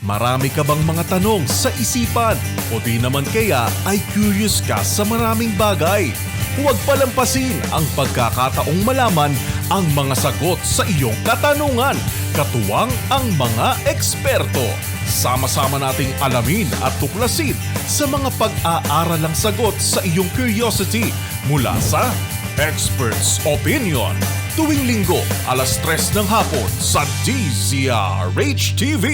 Marami ka bang mga tanong sa isipan o di naman kaya ay curious ka sa maraming bagay? Huwag palampasin ang pagkakataong malaman ang mga sagot sa iyong katanungan, katuwang ang mga eksperto. Sama-sama nating alamin at tuklasin sa mga pag-aaralang sagot sa iyong curiosity mula sa Expert's Opinion. Tuwing linggo, alas 3 ng hapon sa DZRH TV.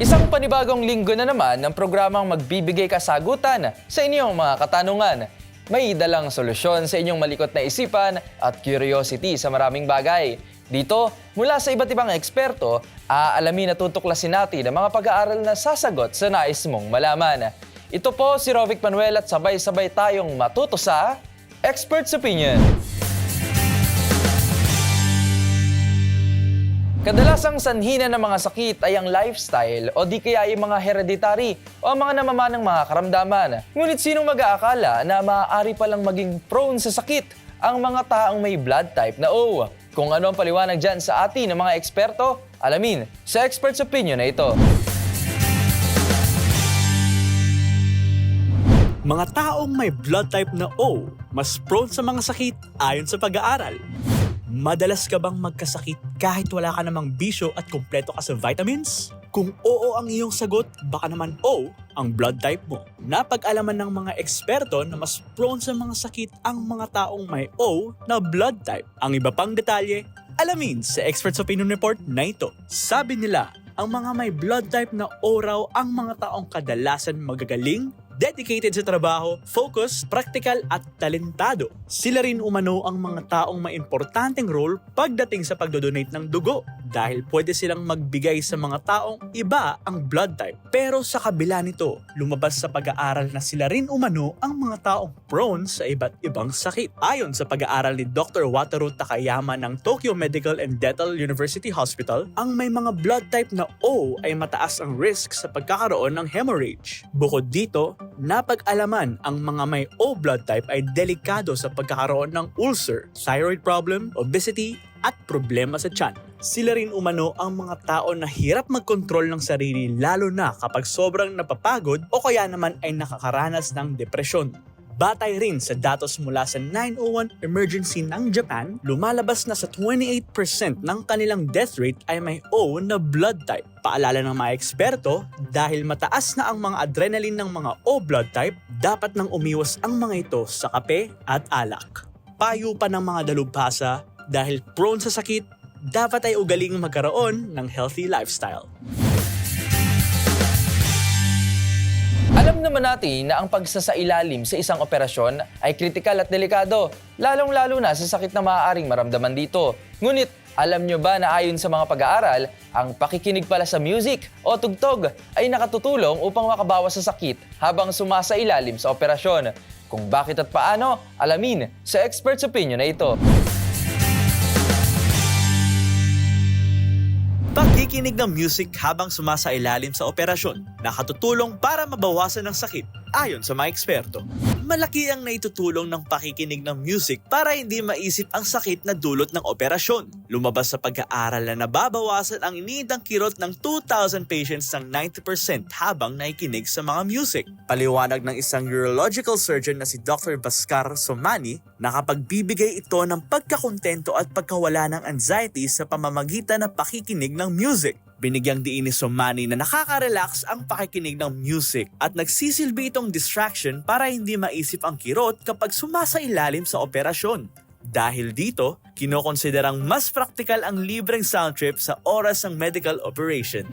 Isang panibagong linggo na naman ng programang magbibigay kasagutan sa inyong mga katanungan. May dalang solusyon sa inyong malikot na isipan at curiosity sa maraming bagay. Dito, mula sa iba't ibang eksperto, aalamin at tutuklasin natin ang mga pag-aaral na sasagot sa nais mong malaman. Ito po si Rovic Manuel at sabay-sabay tayong matuto sa Expert's Opinion. Kadalasang sanhina ng mga sakit ay ang lifestyle o di kaya yung mga hereditary o ang mga namamanang mga karamdaman. Ngunit sinong mag-aakala na maaari palang maging prone sa sakit ang mga taong may blood type na O? Kung ano ang paliwanag dyan sa atin ng mga eksperto, alamin sa Expert's Opinion na ito. Mga taong may blood type na O, mas prone sa mga sakit ayon sa pag-aaral. Madalas ka bang magkasakit kahit wala ka namang bisyo at kumpleto ka sa vitamins? Kung oo ang iyong sagot, baka naman O ang blood type mo. Napag-alaman ng mga eksperto na mas prone sa mga sakit ang mga taong may O na blood type. Ang iba pang detalye, alamin sa Expert's Opinion Report na ito. Sabi nila, ang mga may blood type na O raw ang mga taong kadalasan magagaling, dedicated sa trabaho, focus, practical at talentado. Sila rin umano ang mga taong may importanteng role pagdating sa pagdodonate ng dugo dahil pwede silang magbigay sa mga taong iba ang blood type. Pero sa kabila nito, lumabas sa pag-aaral na sila rin umano ang mga taong prone sa iba't ibang sakit. Ayon sa pag-aaral ni Dr. Wataru Takayama ng Tokyo Medical and Dental University Hospital, ang may mga blood type na O ay mataas ang risk sa pagkakaroon ng hemorrhage. Bukod dito, napag-alaman ang mga may O blood type ay delikado sa pagkakaroon ng ulcer, thyroid problem, obesity, at problema sa tiyan. Sila rin umano ang mga tao na hirap magkontrol ng sarili lalo na kapag sobrang napapagod o kaya naman ay nakakaranas ng depresyon. Batay rin sa datos mula sa 901 Emergency ng Japan, lumalabas na sa 28% ng kanilang death rate ay may O na blood type. Paalala ng mga eksperto, dahil mataas na ang mga adrenaline ng mga O blood type, dapat nang umiwas ang mga ito sa kape at alak. Payo pa ng mga dalubhasa, dahil prone sa sakit, dapat ay ugaling magkaroon ng healthy lifestyle. Alam naman natin na ang pagsasailalim sa isang operasyon ay kritikal at delikado, lalong-lalo na sa sakit na maaaring maramdaman dito. Ngunit, alam nyo ba na ayon sa mga pag-aaral, ang pakikinig pala sa music o tugtog ay nakatutulong upang makabawas sa sakit habang sumasailalim sa operasyon? Kung bakit at paano, alamin sa Expert's Opinion na ito. Pakikinig ng music habang sumasailalim sa operasyon, nakatutulong para mabawasan ang sakit ayon sa mga eksperto. Malaki ang naitutulong ng pakikinig ng music para hindi maisip ang sakit na dulot ng operasyon. Lumabas sa pag-aaral na nababawasan ang iniindang kirot ng 2,000 patients ng 90% habang nakikinig sa mga music. Paliwanag ng isang urological surgeon na si Dr. Bhaskar Somani, nakapagbibigay ito ng pagkakontento at pagkawala ng anxiety sa pamamagitan ng pakikinig ng music. Binigyang diin ni Somani na nakaka-relax ang pakikinig ng music at nagsisilbi itong distraction para hindi maisip ang kirot kapag sumasailalim sa operasyon. Dahil dito, kinokonsiderang mas praktikal ang libreng sound trip sa oras ng medical operation.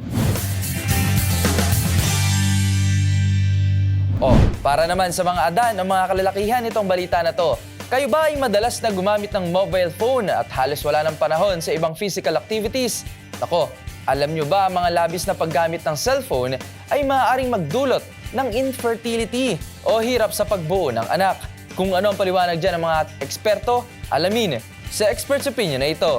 Para naman sa mga adan o mga kalalakihan itong balita na to, kayo ba ay madalas na gumamit ng mobile phone at halos wala ng panahon sa ibang physical activities? Nako, alam nyo ba mga labis na paggamit ng cellphone ay maaaring magdulot ng infertility o hirap sa pagbuo ng anak? Kung ano ang paliwanag dyan ng mga eksperto, alamin sa Expert's Opinion na ito.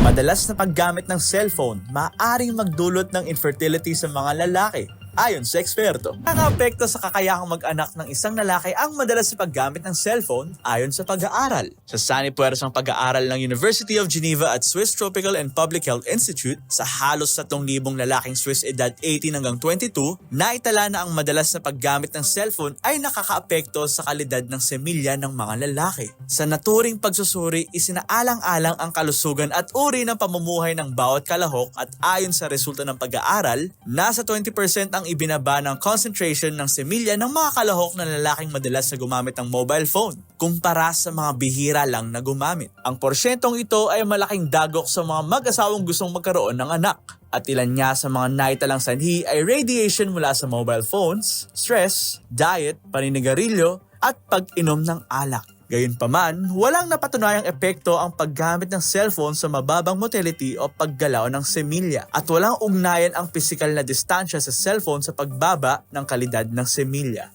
Madalas na paggamit ng cellphone maaaring magdulot ng infertility sa mga lalaki. Ayon sa eksperto, nakakaapekto sa kakayahang mag-anak ng isang lalaki ang madalas na paggamit ng cellphone ayon sa pag-aaral. Sa sanipuersang pag-aaral ng University of Geneva at Swiss Tropical and Public Health Institute, sa halos 3,000 lalaking Swiss edad 18 hanggang 22, naitala na ang madalas na paggamit ng cellphone ay nakakaapekto sa kalidad ng semilya ng mga lalaki. Sa naturing pagsusuri, isinaalang-alang ang kalusugan at uri ng pamumuhay ng bawat kalahok at ayon sa resulta ng pag-aaral, nasa 20% ang ibinaba ng concentration ng semilya ng mga kalahok na lalaking madalas na gumamit ng mobile phone kumpara sa mga bihira lang na gumamit. Ang porsyentong ito ay malaking dagok sa mga mag-asawang gustong magkaroon ng anak. At ilan nga sa mga naitalang sanhi ay radiation mula sa mobile phones, stress, diet, paninigarilyo, at pag-inom ng alak. Gayunpaman, walang napatunayang epekto ang paggamit ng cellphone sa mababang motility o paggalaw ng semilya at walang ugnayan ang pisikal na distansya sa cellphone sa pagbaba ng kalidad ng semilya.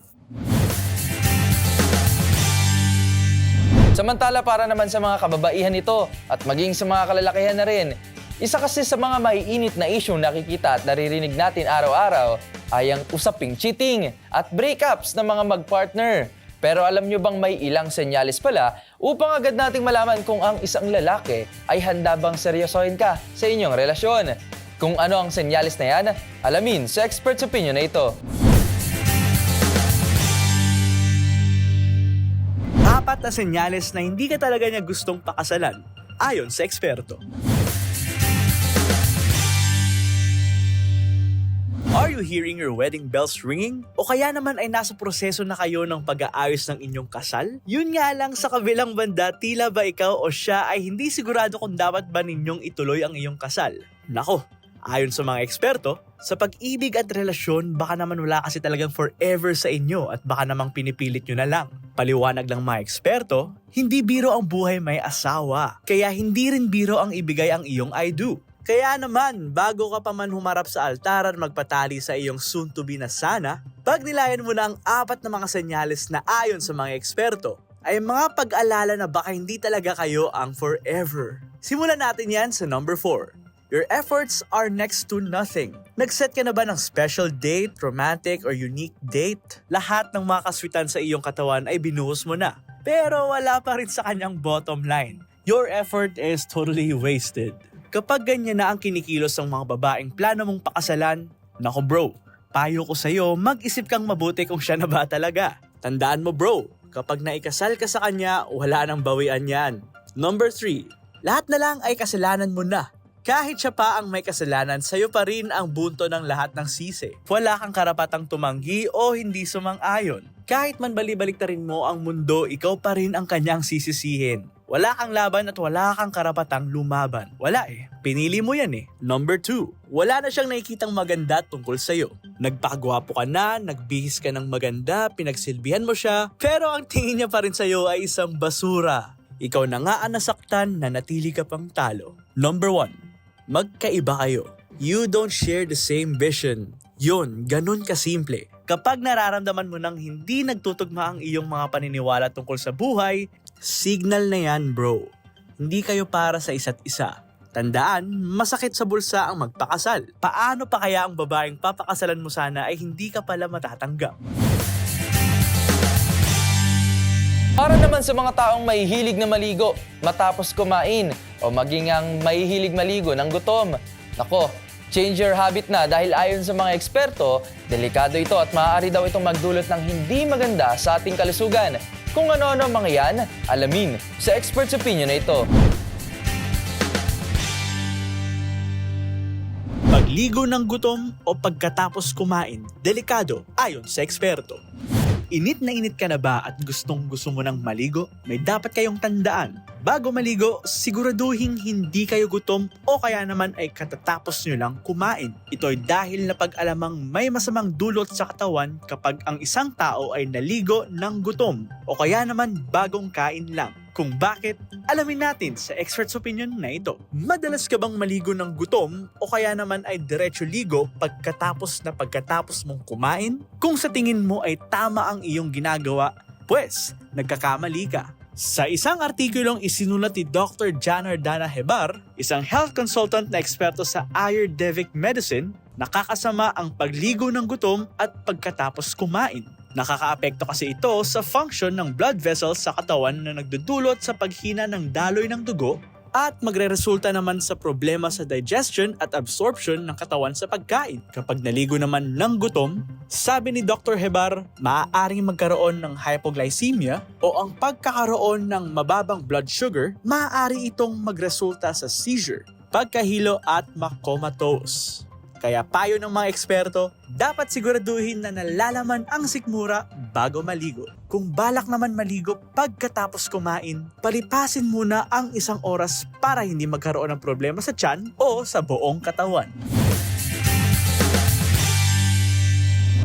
Samantala para naman sa mga kababaihan ito at maging sa mga kalalakihan na rin, isa kasi sa mga maiinit na isyong nakikita at naririnig natin araw-araw ay ang usaping cheating at breakups ng mga mag-partner. Pero alam nyo bang may ilang senyales pala upang agad nating malaman kung ang isang lalaki ay handa bang seryosohin ka sa inyong relasyon? Kung ano ang senyales na yan, alamin sa Expert's Opinion na ito. 4 na senyales na hindi ka talaga niya gustong pakasalan, ayon sa eksperto. Are you hearing your wedding bells ringing? O kaya naman ay nasa proseso na kayo ng pag-aayos ng inyong kasal? Yun nga lang sa kabilang banda, tila ba ikaw o siya ay hindi sigurado kung dapat ba ninyong ituloy ang iyong kasal? Nako, ayon sa mga eksperto, sa pag-ibig at relasyon, baka naman wala kasi talagang forever sa inyo at baka namang pinipilit nyo na lang. Paliwanag ng mga eksperto, hindi biro ang buhay may asawa. Kaya hindi rin biro ang ibigay ang iyong I do. Kaya naman, bago ka pa man humarap sa altar at magpatali sa iyong soon-to-be na sana, pagnilayan mo na ang 4 na mga senyales na ayon sa mga eksperto, ay mga pag-alala na baka hindi talaga kayo ang forever. Simulan natin yan sa number 4. Your efforts are next to nothing. Nag-set ka na ba ng special date, romantic, or unique date? Lahat ng mga kaswitan sa iyong katawan ay binuhos mo na. Pero wala pa rin sa kanyang bottom line. Your effort is totally wasted. Kapag ganyan na ang kinikilos ng mga babaeng plano mong pakasalan, nako bro, payo ko sa'yo, mag-isip kang mabuti kung siya na ba talaga. Tandaan mo bro, kapag naikasal ka sa kanya, wala nang bawian yan. Number 3, lahat na lang ay kasalanan mo na. Kahit siya pa ang may kasalanan, sa'yo pa rin ang bunto ng lahat ng sisi. Wala kang karapatang tumanggi o hindi sumang-ayon. Kahit man balibaliktarin mo ang mundo, ikaw pa rin ang kanyang sisisihin. Wala kang laban at wala kang karapatang lumaban. Wala Pinili mo yan Number 2, wala na siyang nakikitang maganda tungkol sa'yo. Nagpakagwapo ka na, nagbihis ka ng maganda, pinagsilbihan mo siya, pero ang tingin niya pa rin sa'yo ay isang basura. Ikaw na nga ang nasaktan na natili ka pang talo. Number 1, magkaiba kayo. You don't share the same vision. Yun, ganun kasimple. Kapag nararamdaman mo nang hindi nagtutugma ang iyong mga paniniwala tungkol sa buhay, signal na yan bro. Hindi kayo para sa isa't isa. Tandaan, masakit sa bulsa ang magpakasal. Paano pa kaya ang babaeng papakasalan mo sana ay hindi ka pala matatanggap? Para naman sa mga taong mahihilig na maligo matapos kumain o maging ang mahihilig maligo ng gutom. Nako, change your habit na dahil ayon sa mga eksperto, delikado ito at maaari daw itong magdulot ng hindi maganda sa ating kalusugan. Kung ano-ano mga yan, alamin sa Expert's Opinion na ito. Pagligo ng gutom o pagkatapos kumain, delikado ayon sa eksperto. Init na init ka na ba at gustong-gusto mo ng maligo? May dapat kayong tandaan. Bago maligo, siguraduhin hindi kayo gutom o kaya naman ay katatapos nyo lang kumain. Ito ay dahil na pag-alamang may masamang dulot sa katawan kapag ang isang tao ay naligo ng gutom o kaya naman bagong kain lang. Kung bakit, alamin natin sa Expert's Opinion na ito. Madalas ka bang maligo ng gutom o kaya naman ay diretso ligo pagkatapos mong kumain? Kung sa tingin mo ay tama ang iyong ginagawa, pues nagkakamali ka. Sa isang artikulong isinulat ni Dr. Janardana Hebar, isang health consultant na eksperto sa Ayurvedic medicine, nakakasama ang pagligo ng gutom at pagkatapos kumain. Nakakaapekto kasi ito sa function ng blood vessels sa katawan na nagdudulot sa paghina ng daloy ng dugo at magreresulta naman sa problema sa digestion at absorption ng katawan sa pagkain. Kapag naligo naman ng gutom, sabi ni Dr. Hebar, maaaring magkaroon ng hypoglycemia o ang pagkakaroon ng mababang blood sugar, maaari itong magresulta sa seizure, pagkahilo at makomatose. Kaya payo ng mga eksperto, dapat siguraduhin na nalalaman ang sikmura bago maligo. Kung balak naman maligo pagkatapos kumain, palipasin muna ang 1 oras para hindi magkaroon ng problema sa tiyan o sa buong katawan.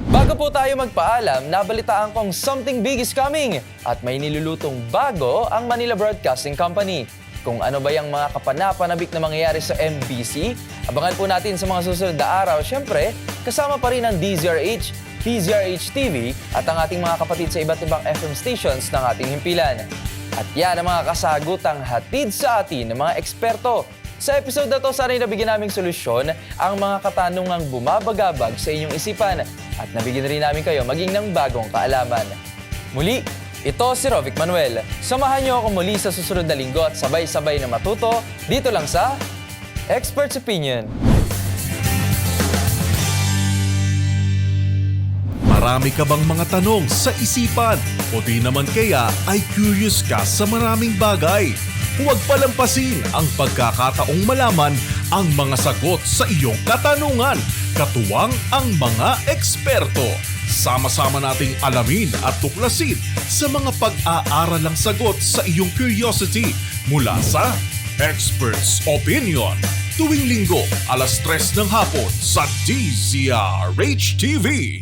Bago po tayo magpaalam, nabalitaan kong something big is coming at may nilulutong bago ang Manila Broadcasting Company. Kung ano ba yung mga kapanapanabik na mangyayari sa MBC, abangan po natin sa mga susunod na araw. Siyempre, kasama pa rin ang DZRH, DZRH TV at ang ating mga kapatid sa iba't ibang FM stations ng ating himpilan. At yan ang mga kasagutang hatid sa atin ng mga eksperto. Sa episode na to, sana'y nabigyan naming solusyon ang mga katanungang bumabagabag sa inyong isipan at nabigyan rin namin kayo maging ng bagong kaalaman. Muli, ito si Rovic Manuel. Samahan niyo ako muli sa susunod na linggo at sabay-sabay na matuto dito lang sa Expert's Opinion. Marami ka bang mga tanong sa isipan o di naman kaya ay curious ka sa maraming bagay? Huwag palampasin ang pagkakataong malaman ang mga sagot sa iyong katanungan. Katuwang ang mga eksperto. Sama-sama nating alamin at tuklasin sa mga pag-aaralang sagot sa iyong curiosity mula sa Expert's Opinion. Tuwing linggo, 3:00 ng hapon sa DZRH TV.